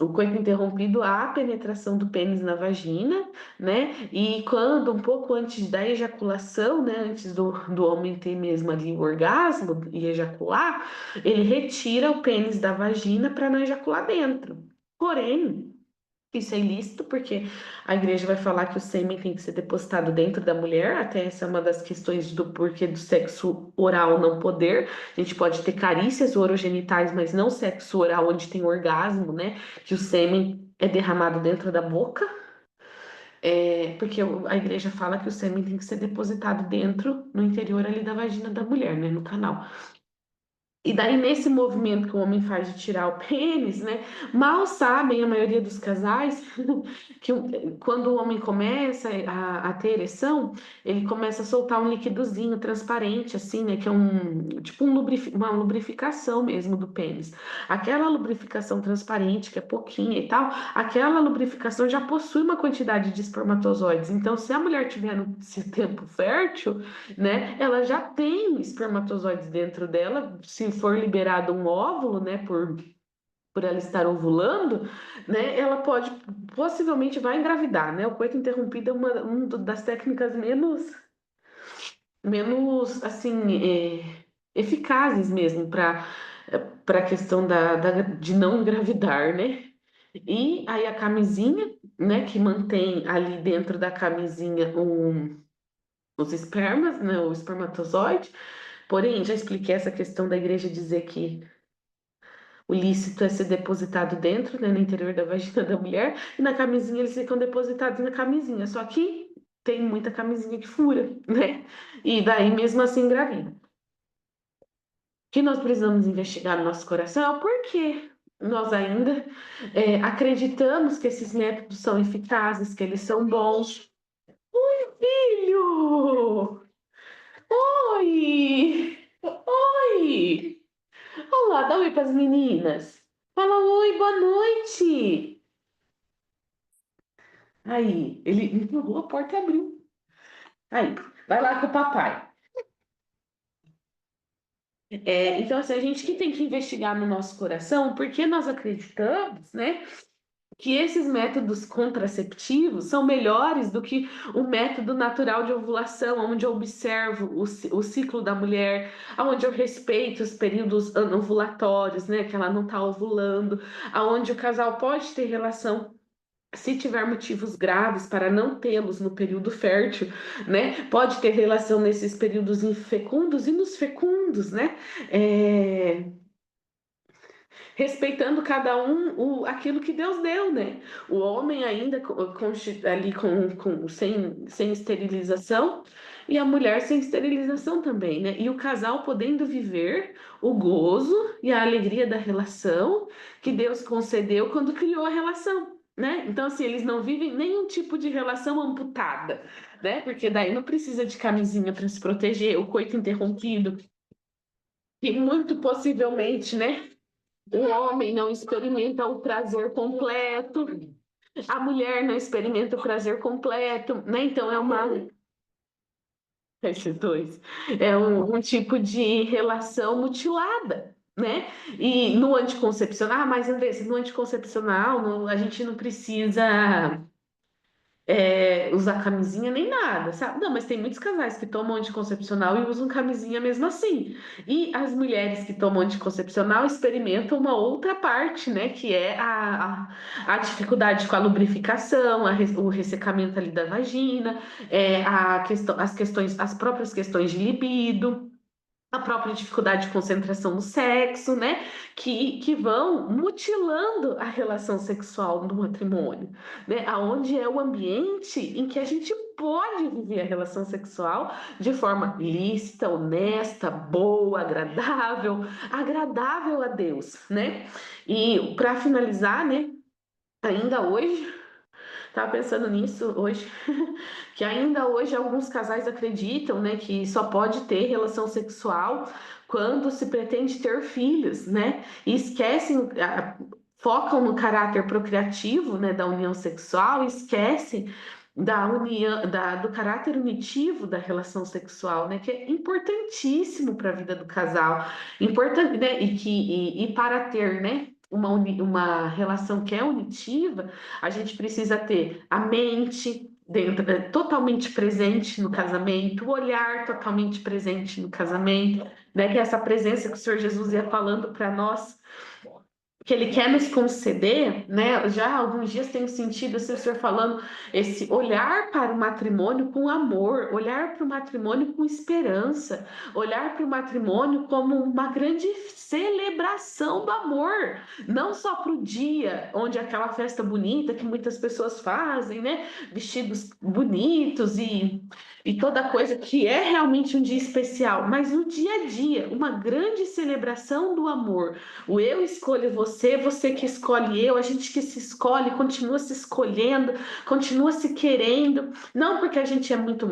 O coito interrompido, há a penetração do pênis na vagina, né? E quando, um pouco antes da ejaculação, né? Antes do homem ter mesmo ali o orgasmo e ejacular, ele retira o pênis da vagina para não ejacular dentro. Porém, isso é ilícito, porque a igreja vai falar que o sêmen tem que ser depositado dentro da mulher, até essa é uma das questões do porquê do sexo oral não poder. A gente pode ter carícias orogenitais, mas não sexo oral onde tem orgasmo, né? Que o sêmen é derramado dentro da boca, porque a igreja fala que o sêmen tem que ser depositado dentro, no interior ali da vagina da mulher, né? No canal. E daí, nesse movimento que o homem faz de tirar o pênis, né? Mal sabem a maioria dos casais que quando o homem começa a ter ereção, ele começa a soltar um liquidozinho transparente, assim, né? Que é tipo uma lubrificação mesmo do pênis. Aquela lubrificação transparente, que é pouquinha e tal, aquela lubrificação já possui uma quantidade de espermatozoides. Então, se a mulher tiver no seu tempo fértil, né? Ela já tem espermatozoides dentro dela, se for liberado um óvulo, né, por ela estar ovulando, né, ela pode, possivelmente vai engravidar, né? O coito interrompido é uma das técnicas menos assim, eficazes mesmo para a questão de não engravidar, né? E aí a camisinha, né, que mantém ali dentro da camisinha os espermas, né, o espermatozoide. Porém, já expliquei essa questão da igreja dizer que o lícito é ser depositado dentro, né, no interior da vagina da mulher, e na camisinha eles ficam depositados na camisinha. Só que tem muita camisinha que fura, né? E daí mesmo assim engravida. O que nós precisamos investigar no nosso coração é o porquê nós ainda acreditamos que esses métodos são eficazes, que eles são bons. Filho! Oi! Oi! Olá, dá oi para as meninas. Fala oi, boa noite. Aí, ele empurrou a porta e abriu. Aí, vai lá com o papai. Então, assim, a gente que tem que investigar no nosso coração, porque nós acreditamos, né, que esses métodos contraceptivos são melhores do que o método natural de ovulação, onde eu observo o ciclo da mulher, onde eu respeito os períodos anovulatórios, né, que ela não está ovulando, aonde o casal pode ter relação se tiver motivos graves para não tê-los no período fértil, né? Pode ter relação nesses períodos infecundos e nos fecundos, né? É, respeitando cada um aquilo que Deus deu, né? O homem ainda ali sem esterilização e a mulher sem esterilização também, né? E o casal podendo viver o gozo e a alegria da relação que Deus concedeu quando criou a relação. Né? Então, assim, eles não vivem nenhum tipo de relação amputada, né? Porque daí não precisa de camisinha para se proteger, o coito interrompido, e muito possivelmente, né? O homem não experimenta o prazer completo, a mulher não experimenta o prazer completo, né? Então é uma. Esses dois. É um tipo de relação mutilada, né? E no anticoncepcional, mas Andressa, no anticoncepcional, a gente não precisa usar camisinha nem nada, sabe? Não, mas tem muitos casais que tomam anticoncepcional e usam camisinha mesmo assim. E as mulheres que tomam anticoncepcional experimentam uma outra parte, né? Que é a dificuldade com a lubrificação, o ressecamento ali da vagina, as próprias questões de libido, a própria dificuldade de concentração no sexo, né? Que vão mutilando a relação sexual do matrimônio, né? Aonde é o ambiente em que a gente pode viver a relação sexual de forma lícita, honesta, boa, agradável a Deus, né? E para finalizar, né? Ainda hoje Tava pensando nisso hoje, que ainda hoje alguns casais acreditam, né, que só pode ter relação sexual quando se pretende ter filhos, né? E esquecem, focam no caráter procriativo, né, da união sexual, e esquecem da união, do caráter unitivo da relação sexual, né, que é importantíssimo para a vida do casal, importante, né, e para ter, né, uma relação que é unitiva, a gente precisa ter a mente dentro, totalmente presente no casamento, o olhar totalmente presente no casamento, né? Que é essa presença que o Senhor Jesus ia falando para nós, que ele quer nos conceder, né? Já há alguns dias tenho sentido assim, o Senhor falando esse olhar para o matrimônio com amor, olhar para o matrimônio com esperança, olhar para o matrimônio como uma grande celebração do amor, não só para o dia, onde é aquela festa bonita que muitas pessoas fazem, né? Vestidos bonitos e toda coisa que é realmente um dia especial, mas no dia a dia, uma grande celebração do amor. O eu escolho você, você que escolhe eu, a gente que se escolhe, continua se escolhendo, continua se querendo, não porque a gente é muito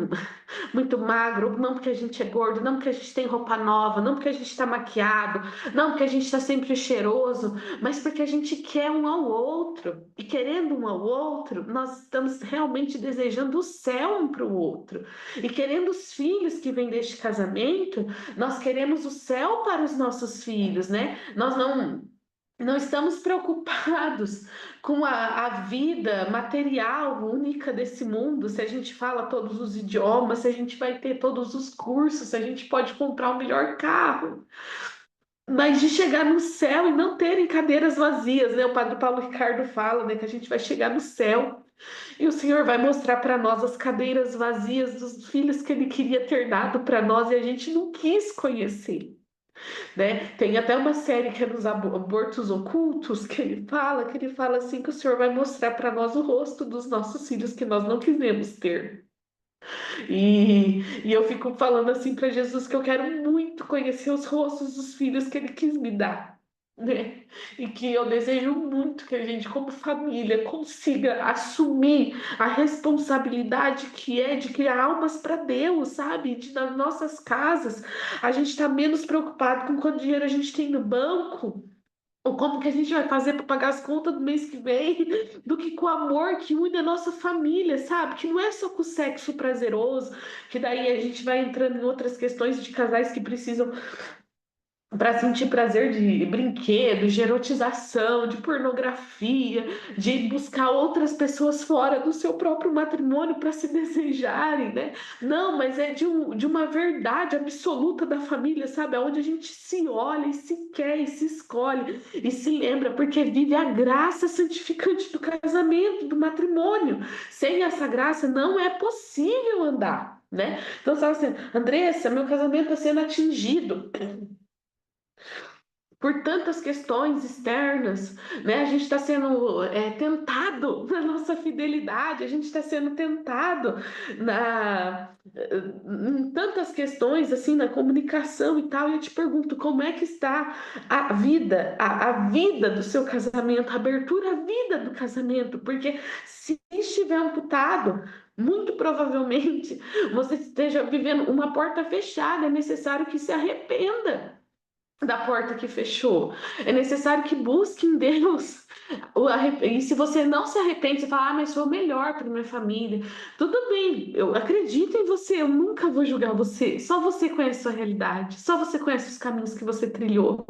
magro, não porque a gente é gordo, não porque a gente tem roupa nova, não porque a gente está maquiado, não porque a gente está sempre cheiroso, mas porque a gente quer um ao outro. E querendo um ao outro, nós estamos realmente desejando o céu um para o outro. E querendo os filhos que vêm deste casamento, nós queremos o céu para os nossos filhos, né? Nós não estamos preocupados com a vida material única desse mundo, se a gente fala todos os idiomas, se a gente vai ter todos os cursos, se a gente pode comprar o melhor carro, mas de chegar no céu e não terem cadeiras vazias, né? O Padre Paulo Ricardo fala, né, que a gente vai chegar no céu e o Senhor vai mostrar para nós as cadeiras vazias dos filhos que Ele queria ter dado para nós e a gente não quis conhecer, né? Tem até uma série que é dos abortos ocultos que ele fala assim que o Senhor vai mostrar para nós o rosto dos nossos filhos que nós não quisemos ter. E eu fico falando assim para Jesus que eu quero muito conhecer os rostos dos filhos que ele quis me dar. Né? E que eu desejo muito que a gente, como família, consiga assumir a responsabilidade que é de criar almas para Deus, sabe? De nas nossas casas a gente está menos preocupado com quanto dinheiro a gente tem no banco, ou como que a gente vai fazer para pagar as contas do mês que vem, do que com o amor que une a nossa família, sabe? Que não é só com o sexo prazeroso, que daí a gente vai entrando em outras questões de casais que precisam para sentir prazer de brinquedos, de erotização, de pornografia, de buscar outras pessoas fora do seu próprio matrimônio para se desejarem, né? Não, mas é de uma verdade absoluta da família, sabe? Onde a gente se olha e se quer e se escolhe e se lembra, porque vive a graça santificante do casamento, do matrimônio. Sem essa graça não é possível andar, né? Então, você fala assim, Andressa, meu casamento está sendo atingido por tantas questões externas, né? A gente está sendo tentado na nossa fidelidade, a gente está sendo tentado em tantas questões, assim, na comunicação e tal. E eu te pergunto, como é que está a vida, a vida do seu casamento, a abertura à vida do casamento? Porque se estiver amputado, muito provavelmente você esteja vivendo uma porta fechada, é necessário que se arrependa da porta que fechou. É necessário que busque em Deus. E se você não se arrepende, você fala, mas foi o melhor para minha família. Tudo bem, eu acredito em você, eu nunca vou julgar você. Só você conhece a sua realidade, só você conhece os caminhos que você trilhou.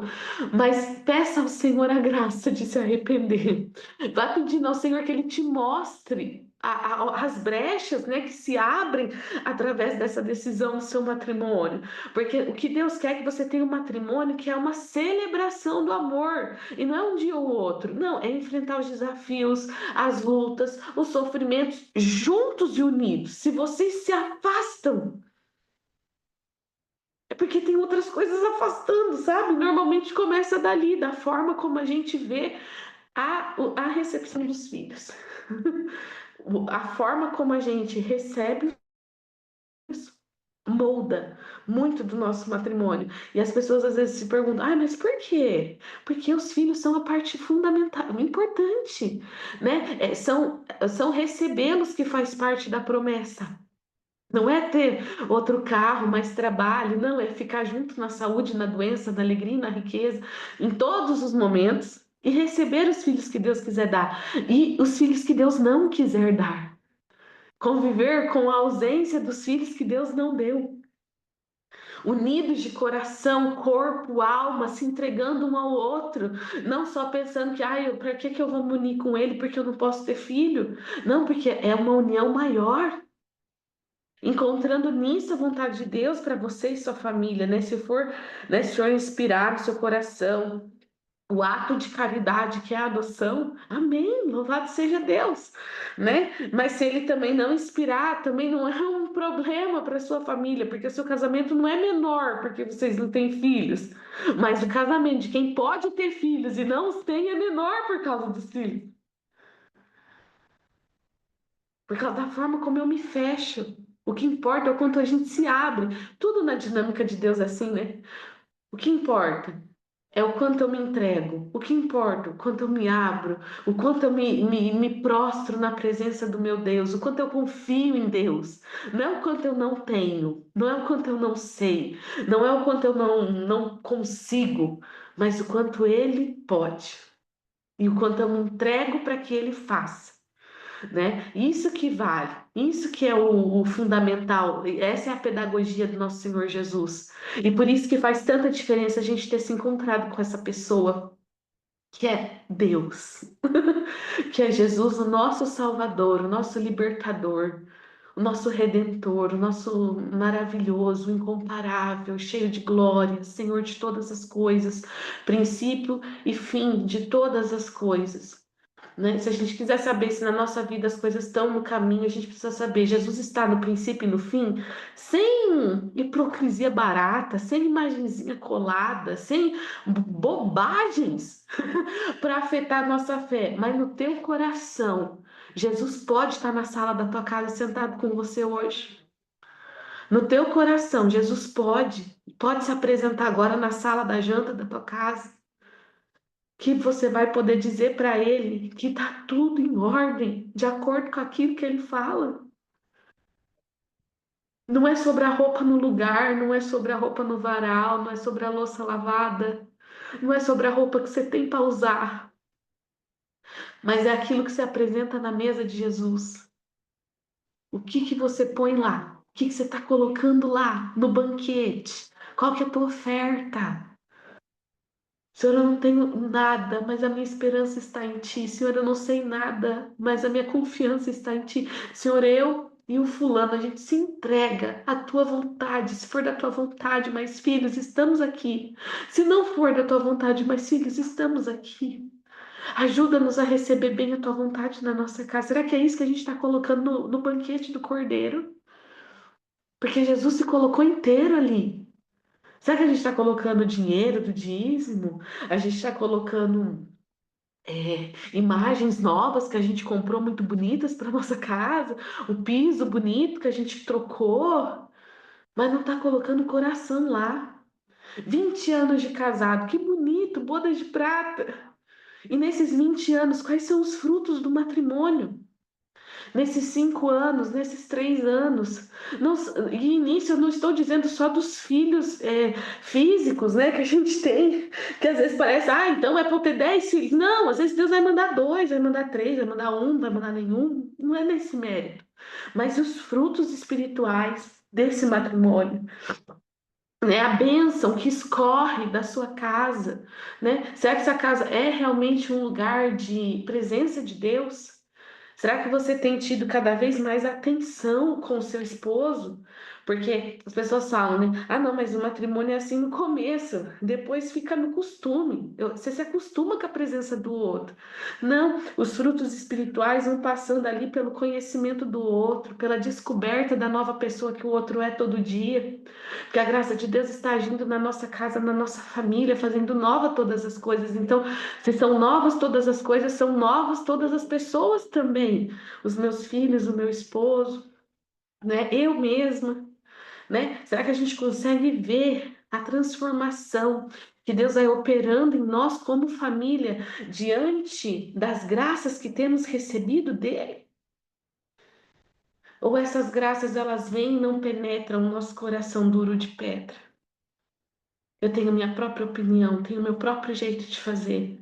Mas peça ao Senhor a graça de se arrepender. Vá pedindo ao Senhor que Ele te mostre as brechas, né, que se abrem através dessa decisão do seu matrimônio. Porque o que Deus quer é que você tenha um matrimônio que é uma celebração do amor. E não é um dia ou outro. Não, é enfrentar os desafios, as lutas, os sofrimentos juntos e unidos. Se vocês se afastam, é porque tem outras coisas afastando, sabe? Normalmente começa dali, da forma como a gente vê a recepção dos filhos. A forma como a gente recebe molda muito do nosso matrimônio. E as pessoas às vezes se perguntam: ah, mas por quê? Porque os filhos são a parte fundamental, importante, né? São recebê-los que faz parte da promessa. Não é ter outro carro, mais trabalho, não, é ficar junto na saúde, na doença, na alegria, na riqueza, em todos os momentos, e receber os filhos que Deus quiser dar e os filhos que Deus não quiser dar. Conviver com a ausência dos filhos que Deus não deu. Unidos de coração, corpo, alma, se entregando um ao outro, não só pensando que, para que eu vou me unir com ele porque eu não posso ter filho? Não, porque é uma união maior. Encontrando nisso a vontade de Deus para você e sua família, né? Se for inspirar no seu coração o ato de caridade que é a adoção, amém, louvado seja Deus, né? Mas se ele também não inspirar, também não é um problema para sua família, porque o seu casamento não é menor porque vocês não têm filhos, mas o casamento de quem pode ter filhos e não os tem é menor por causa dos filhos, por causa da forma como eu me fecho. O que importa é o quanto a gente se abre. Tudo na dinâmica de Deus é assim, né? O que importa é o quanto eu me entrego. O que importa, o quanto eu me abro, o quanto eu me prostro na presença do meu Deus, o quanto eu confio em Deus. Não é o quanto eu não tenho, não é o quanto eu não sei, não é o quanto eu não consigo, mas o quanto Ele pode. E o quanto eu me entrego para que Ele faça, né? Isso que vale, isso que é o fundamental, essa é a pedagogia do nosso Senhor Jesus. E por isso que faz tanta diferença a gente ter se encontrado com essa pessoa que é Deus, que é Jesus, o nosso Salvador, o nosso libertador, o nosso redentor, o nosso maravilhoso, incomparável, cheio de glória, Senhor de todas as coisas, princípio e fim de todas as coisas, né? Se a gente quiser saber se na nossa vida as coisas estão no caminho, a gente precisa saber, Jesus está no princípio e no fim, sem hipocrisia barata, sem imagenzinha colada, sem bobagens para afetar a nossa fé, mas no teu coração. Jesus pode estar na sala da tua casa sentado com você hoje. No teu coração, Jesus pode se apresentar agora na sala da janta da tua casa, que você vai poder dizer para ele que está tudo em ordem, de acordo com aquilo que ele fala. Não é sobre a roupa no lugar, não é sobre a roupa no varal, não é sobre a louça lavada, não é sobre a roupa que você tem para usar, mas é aquilo que se apresenta na mesa de Jesus. O que que você põe lá? O que que você está colocando lá no banquete? Qual que é a tua oferta? Senhor, eu não tenho nada, mas a minha esperança está em Ti. Senhor, eu não sei nada, mas a minha confiança está em Ti. Senhor, eu e o fulano, a gente se entrega à Tua vontade. Se for da Tua vontade, mais filhos, estamos aqui. Se não for da Tua vontade, mais filhos, estamos aqui. Ajuda-nos a receber bem a Tua vontade na nossa casa. Será que é isso que a gente está colocando no banquete do Cordeiro? Porque Jesus se colocou inteiro ali. Será que a gente está colocando dinheiro do dízimo? A gente está colocando imagens novas que a gente comprou muito bonitas para nossa casa, o piso bonito que a gente trocou, mas não está colocando o coração lá. 20 anos de casado, que bonito, boda de prata. E nesses 20 anos, quais são os frutos do matrimônio? Nesses 5 anos, nesses 3 anos. Não, e início, eu não estou dizendo só dos filhos físicos, né, que a gente tem, que às vezes parece, então é para eu ter 10 filhos. Não, às vezes Deus vai mandar dois, vai mandar três, vai mandar um, vai mandar nenhum. Não é nesse mérito. Mas os frutos espirituais desse matrimônio, né, a bênção que escorre da sua casa, né? Será que essa casa é realmente um lugar de presença de Deus? Será que você tem tido cada vez mais atenção com o seu esposo? Porque as pessoas falam, né? Ah, não, mas o matrimônio é assim no começo, depois fica no costume. Você se acostuma com a presença do outro. Não, os frutos espirituais vão passando ali pelo conhecimento do outro, pela descoberta da nova pessoa que o outro é todo dia. Porque a graça de Deus está agindo na nossa casa, na nossa família, fazendo nova todas as coisas. Então, se são novas todas as coisas, são novas todas as pessoas também. Os meus filhos, o meu esposo, né? Eu mesma, né? Será que a gente consegue ver a transformação que Deus vai operando em nós como família diante das graças que temos recebido dele? Ou essas graças elas vêm e não penetram o nosso coração duro de pedra? Eu tenho minha própria opinião, tenho meu próprio jeito de fazer.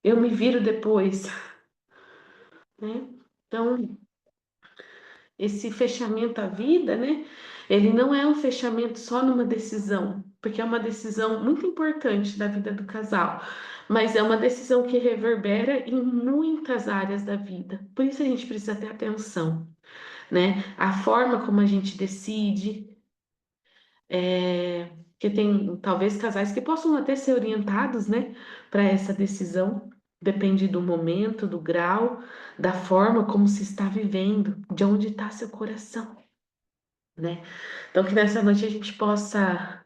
Eu me viro depois, né? Então, esse fechamento à vida, né? Ele não é um fechamento só numa decisão, porque é uma decisão muito importante da vida do casal, mas é uma decisão que reverbera em muitas áreas da vida. Por isso a gente precisa ter atenção, né? A forma como a gente decide, que tem talvez casais que possam até ser orientados, né, para essa decisão. Depende do momento, do grau, da forma como se está vivendo, de onde está seu coração, né? Então, que nessa noite a gente possa,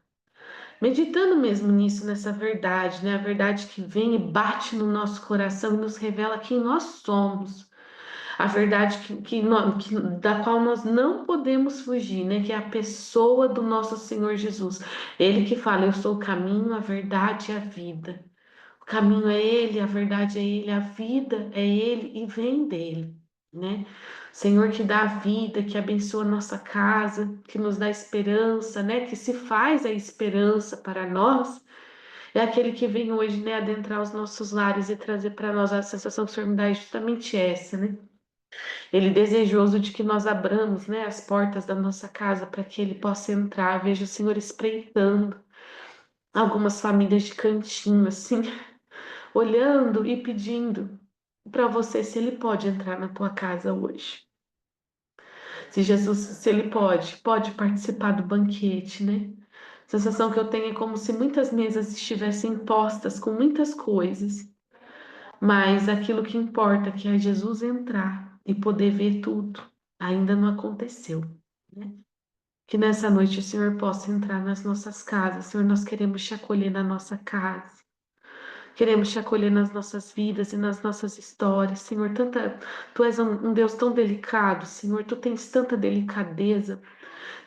meditando mesmo nisso, nessa verdade, né? A verdade que vem e bate no nosso coração e nos revela quem nós somos. A verdade da qual nós não podemos fugir, né? Que é a pessoa do nosso Senhor Jesus. Ele que fala: Eu sou o caminho, a verdade e a vida. O caminho é Ele, a verdade é Ele, a vida é Ele e vem dele, né? Senhor que dá a vida, que abençoa a nossa casa, que nos dá esperança, né? Que se faz a esperança para nós, é aquele que vem hoje, né? Adentrar os nossos lares e trazer para nós a sensação que o Senhor me dá é justamente essa, né? Ele desejoso de que nós abramos, né, as portas da nossa casa para que Ele possa entrar. Veja o Senhor espreitando algumas famílias de cantinho, assim, olhando e pedindo para você se Ele pode entrar na tua casa hoje. Se Jesus, se Ele pode participar do banquete, né? A sensação que eu tenho é como se muitas mesas estivessem postas com muitas coisas, mas aquilo que importa, que é Jesus entrar e poder ver tudo, ainda não aconteceu, né? Que nessa noite o Senhor possa entrar nas nossas casas. Senhor, nós queremos te acolher na nossa casa. Queremos te acolher nas nossas vidas e nas nossas histórias, Senhor. Tu és um Deus tão delicado, Senhor. Tu tens tanta delicadeza,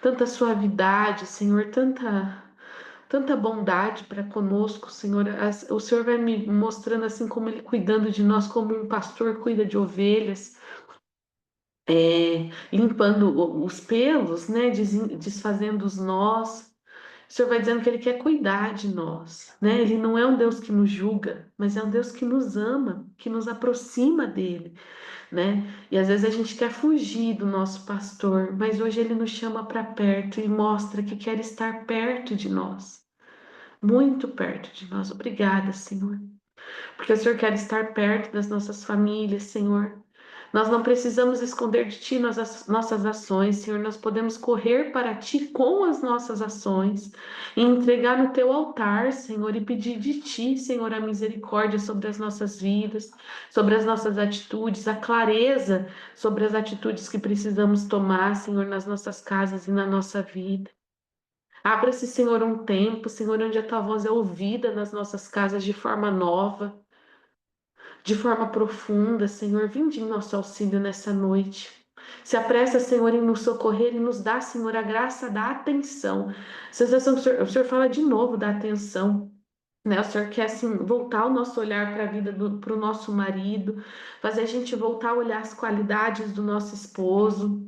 tanta suavidade, Senhor, tanta bondade para conosco, Senhor. O Senhor vai me mostrando assim como Ele cuidando de nós, como um pastor cuida de ovelhas, limpando os pelos, né? Desfazendo os nós. O Senhor vai dizendo que Ele quer cuidar de nós, né? Ele não é um Deus que nos julga, mas é um Deus que nos ama, que nos aproxima dele, né? E às vezes a gente quer fugir do nosso pastor, mas hoje Ele nos chama para perto e mostra que quer estar perto de nós, muito perto de nós. Obrigada, Senhor, porque o Senhor quer estar perto das nossas famílias, Senhor. Nós não precisamos esconder de Ti nossas ações, Senhor. Nós podemos correr para Ti com as nossas ações e entregar no Teu altar, Senhor, e pedir de Ti, Senhor, a misericórdia sobre as nossas vidas, sobre as nossas atitudes, a clareza sobre as atitudes que precisamos tomar, Senhor, nas nossas casas e na nossa vida. Abra-se, Senhor, um tempo, Senhor, onde a Tua voz é ouvida nas nossas casas de forma nova, de forma profunda, Senhor. Vinde em nosso auxílio nessa noite. Se apressa, Senhor, em nos socorrer e nos dá, Senhor, a graça da atenção. Sensação que o Senhor fala de novo da atenção, né? O Senhor quer, assim, voltar o nosso olhar para a vida para o nosso marido, fazer a gente voltar a olhar as qualidades do nosso esposo,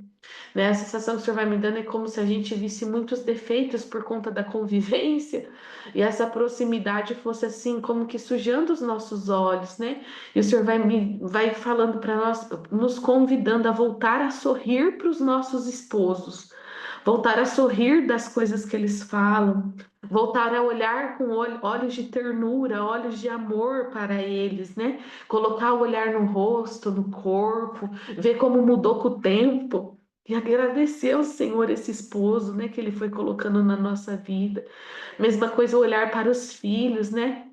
né? A sensação que o Senhor vai me dando é como se a gente visse muitos defeitos por conta da convivência e essa proximidade fosse assim, como que sujando os nossos olhos, né? E o Senhor vai falando para nós, nos convidando a voltar a sorrir para os nossos esposos, voltar a sorrir das coisas que eles falam, voltar a olhar com olhos de ternura, olhos de amor para eles, né? Colocar o olhar no rosto, no corpo, ver como mudou com o tempo. E agradecer ao Senhor esse esposo, né, que Ele foi colocando na nossa vida. Mesma coisa, olhar para os filhos, né?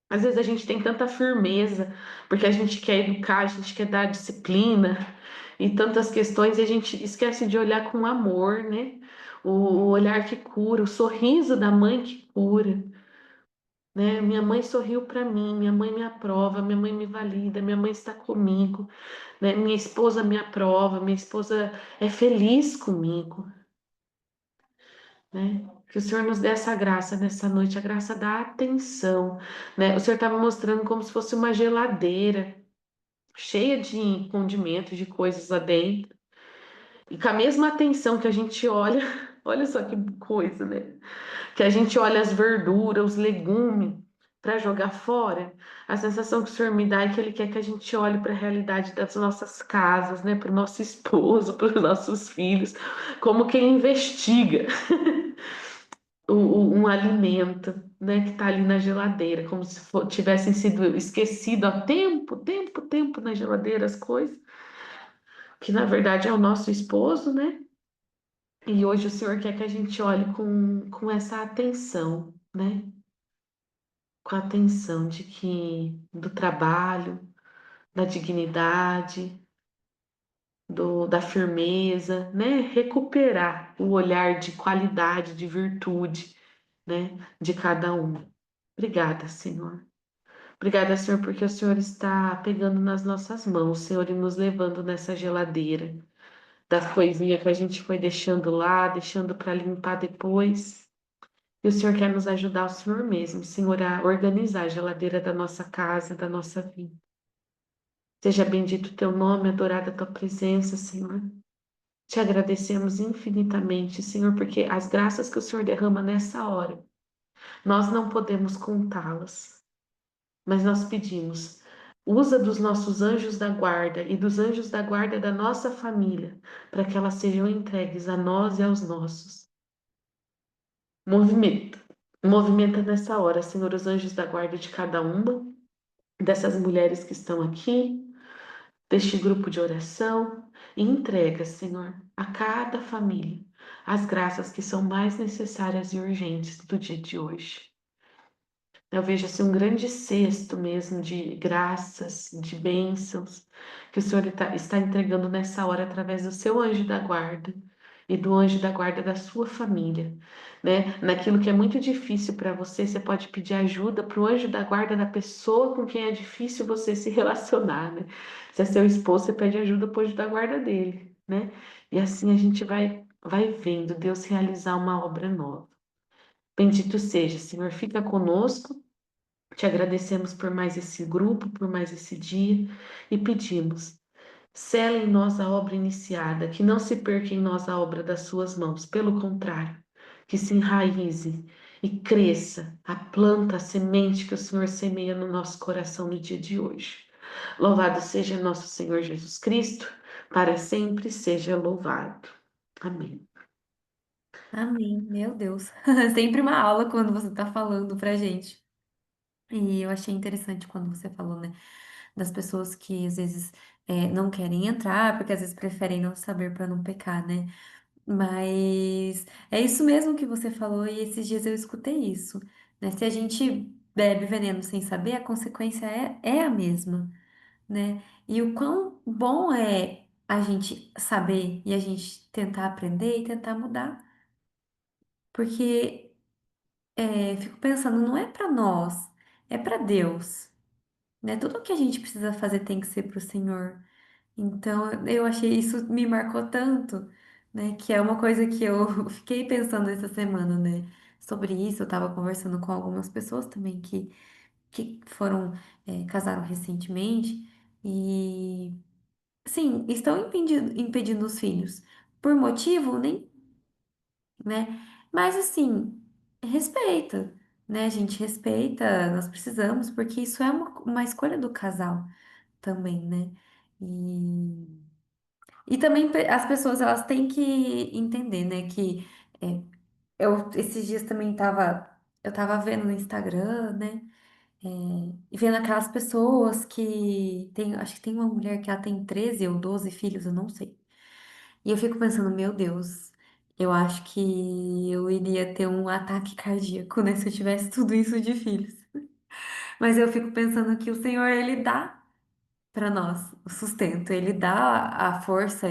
Às vezes a gente tem tanta firmeza, porque a gente quer educar, a gente quer dar disciplina e tantas questões, e a gente esquece de olhar com amor, né? O olhar que cura, o sorriso da mãe que cura, né? Minha mãe sorriu para mim, minha mãe me aprova, minha mãe me valida, minha mãe está comigo, né? Minha esposa me aprova, minha esposa é feliz comigo. né? Que o Senhor nos dê essa graça nessa noite, a graça da atenção, né? O Senhor estava mostrando como se fosse uma geladeira cheia de condimentos, de coisas lá dentro. E com a mesma atenção que a gente olha, olha só que coisa, né? Que a gente olha as verduras, os legumes para jogar fora, a sensação que o Senhor me dá é que Ele quer que a gente olhe para a realidade das nossas casas, né? Para o nosso esposo, para os nossos filhos, como quem investiga um alimento, né? Que está ali na geladeira, como se tivessem sido esquecido há tempo na geladeira as coisas, que na verdade é o nosso esposo, né? E hoje o Senhor quer que a gente olhe com essa atenção, né? Com a atenção de que do trabalho, da dignidade, da firmeza, né? Recuperar o olhar de qualidade, de virtude, né? De cada um. Obrigada, Senhor. Obrigada, Senhor, porque o Senhor está pegando nas nossas mãos, Senhor, e nos levando nessa geladeira das coisinhas que a gente foi deixando lá, deixando para limpar depois. E o Senhor quer nos ajudar, o Senhor mesmo, Senhor, a organizar a geladeira da nossa casa, da nossa vida. Seja bendito o teu nome, adorada a tua presença, Senhor. Te agradecemos infinitamente, Senhor, porque as graças que o Senhor derrama nessa hora, nós não podemos contá-las, mas nós pedimos, usa dos nossos anjos da guarda e dos anjos da guarda da nossa família, para que elas sejam entregues a nós e aos nossos. Movimenta, movimenta nessa hora, Senhor, os anjos da guarda de cada uma dessas mulheres que estão aqui, deste grupo de oração, e entrega, Senhor, a cada família as graças que são mais necessárias e urgentes do dia de hoje. Eu vejo assim um grande cesto mesmo de graças, de bênçãos que o Senhor está entregando nessa hora através do seu anjo da guarda e do anjo da guarda da sua família, né? Naquilo que é muito difícil para você, você pode pedir ajuda para o anjo da guarda da pessoa com quem é difícil você se relacionar, né? Se é seu esposo, você pede ajuda para o anjo da guarda dele, né? E assim a gente vai vendo Deus realizar uma obra nova. Bendito seja, Senhor, fica conosco. Te agradecemos por mais esse grupo, por mais esse dia e pedimos, sela em nós a obra iniciada, que não se perca em nós a obra das suas mãos, pelo contrário, que se enraize e cresça a planta, a semente que o Senhor semeia no nosso coração no dia de hoje. Louvado seja nosso Senhor Jesus Cristo, para sempre seja louvado. Amém. Amém, meu Deus. Sempre uma aula quando você está falando pra gente. E eu achei interessante quando você falou, né, das pessoas que às vezes não querem entrar, porque às vezes preferem não saber para não pecar, né? Mas é isso mesmo que você falou, e esses dias eu escutei isso, né? Se a gente bebe veneno sem saber, a consequência é a mesma, né? E o quão bom é a gente saber e a gente tentar aprender e tentar mudar. Porque fico pensando, não é para nós, é para Deus, né? Tudo que a gente precisa fazer tem que ser para o Senhor. Então, eu achei isso me marcou tanto, né? Que é uma coisa que eu fiquei pensando essa semana, né? Sobre isso, eu tava conversando com algumas pessoas também que foram, casaram recentemente e, sim, estão impedindo os filhos. Por motivo, nem, né? Mas, assim, respeita, né? A gente respeita, nós precisamos, porque isso é uma escolha do casal também, né? E também as pessoas elas têm que entender, né, que é, eu esses dias também eu tava vendo no Instagram, né, e vendo aquelas pessoas que tem, acho que tem uma mulher que ela tem 13 ou 12 filhos, eu não sei. E eu fico pensando, meu Deus, eu acho que eu iria ter um ataque cardíaco, né, se eu tivesse tudo isso de filhos. Mas eu fico pensando que o Senhor, ele dá para nós o sustento, ele dá a força,